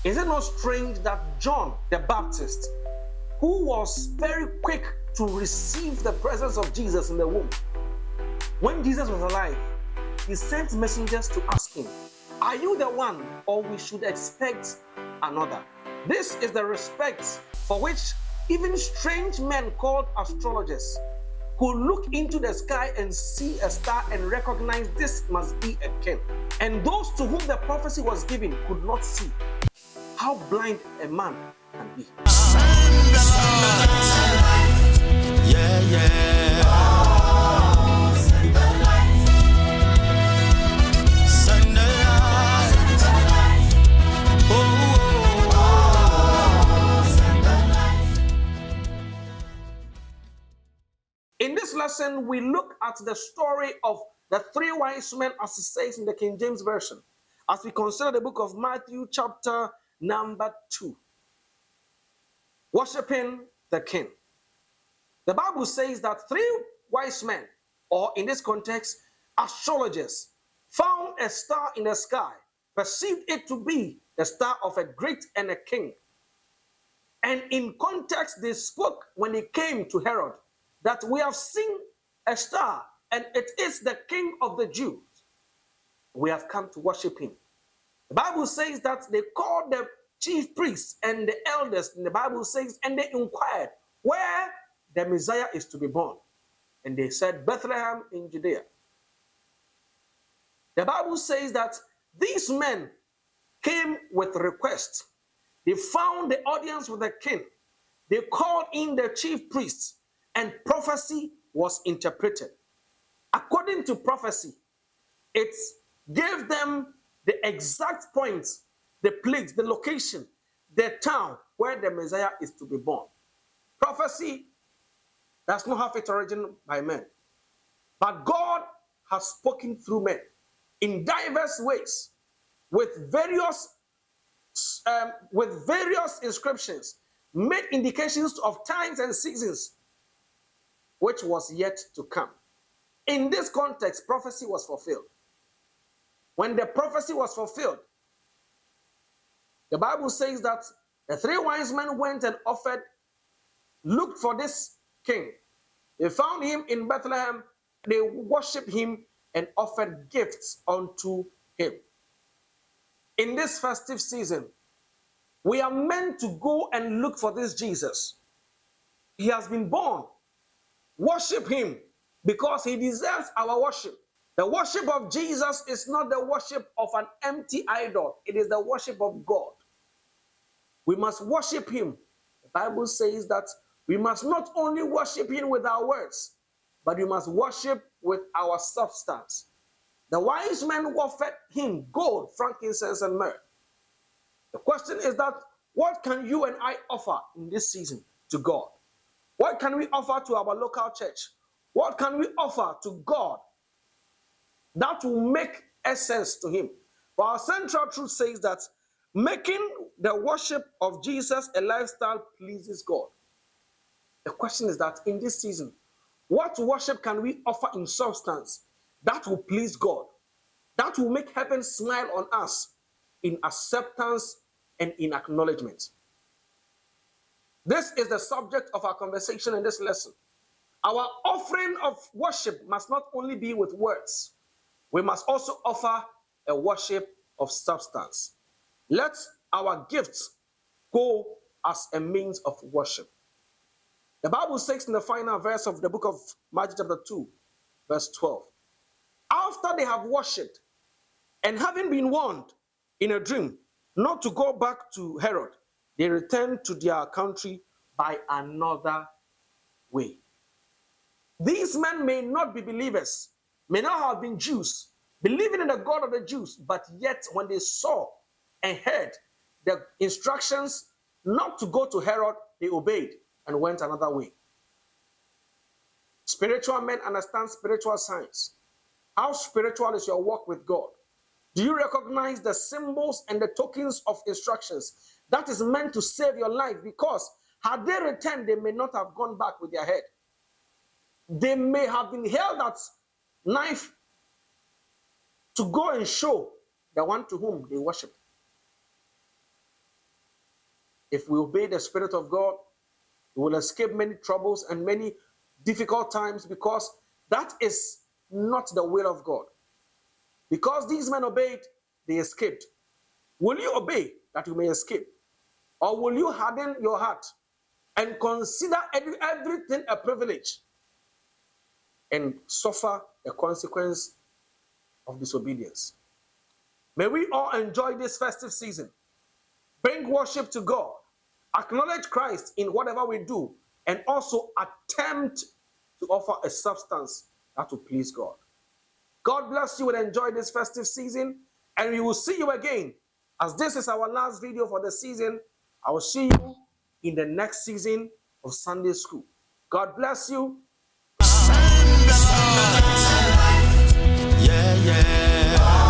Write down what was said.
Is it not strange that John the Baptist, who was very quick to receive the presence of Jesus in the womb, when Jesus was alive, he sent messengers to ask him, are you the one, or we should expect another? This is the respect for which even strange men called astrologers could look into the sky and see a star and recognize this must be a king. And those to whom the prophecy was given could not see. How blind a man can be. Yeah, yeah. In this lesson, we look at the story of the three wise men, as it says in the King James Version, as we consider the book of Matthew chapter number 2. Worshipping the king. The Bible says that three wise men, or in this context, astrologers, found a star in the sky, perceived it to be the star of a great and a king. And in context, they spoke when it came to Herod, that we have seen a star, and it is the king of the Jews. We have come to worship him. The Bible says that they called the chief priests and the elders, and the Bible says, and they inquired where the Messiah is to be born. And they said, Bethlehem in Judea. The Bible says that these men came with requests. They found the audience with the king. They called in the chief priests, and prophecy was interpreted. According to prophecy, it gave them the exact points, the place, the location, the town where the Messiah is to be born. Prophecy does not have its origin by men, but God has spoken through men in diverse ways with various inscriptions, made indications of times and seasons which was yet to come. In this context, prophecy was fulfilled. When the prophecy was fulfilled, the Bible says that the three wise men went and looked for this king. They found him in Bethlehem. They worshiped him and offered gifts unto him. In this festive season, we are meant to go and look for this Jesus. He has been born. Worship him because he deserves our worship. The worship of Jesus is not the worship of an empty idol. It is the worship of God. We must worship him. The Bible says that we must not only worship him with our words, but we must worship with our substance. The wise men offered him gold, frankincense, and myrrh. The question is that, what can you and I offer in this season to God? What can we offer to our local church? What can we offer to God that will make essence to him? For our central truth says that making the worship of Jesus a lifestyle pleases God. The question is that in this season, what worship can we offer in substance that will please God, that will make heaven smile on us in acceptance and in acknowledgement? This is the subject of our conversation in this lesson. Our offering of worship must not only be with words. We must also offer a worship of substance. Let our gifts go as a means of worship. The Bible says in the final verse of the book of Matthew chapter 2, verse 12, after they have worshipped and having been warned in a dream not to go back to Herod, they returned to their country by another way. These men may not be believers, may not have been Jews, believing in the God of the Jews, but yet when they saw and heard the instructions not to go to Herod, they obeyed and went another way. Spiritual men understand spiritual science. How spiritual is your walk with God? Do you recognize the symbols and the tokens of instructions that is meant to save your life? Because had they returned, they may not have gone back with their head. They may have been held that knife to go and show the one to whom they worship. If we obey the Spirit of God, we will escape many troubles and many difficult times, because that is not the will of God. Because these men obeyed, they escaped. Will you obey that you may escape? Or will you harden your heart and consider everything a privilege and suffer the consequence of disobedience? May we all enjoy this festive season. Bring worship to God. Acknowledge Christ in whatever we do, and also attempt to offer a substance that will please God. God bless you and enjoy this festive season, and we will see you again. As this is our last video for the season, I will see you in the next season of Sunday School. God bless you. Yeah, yeah.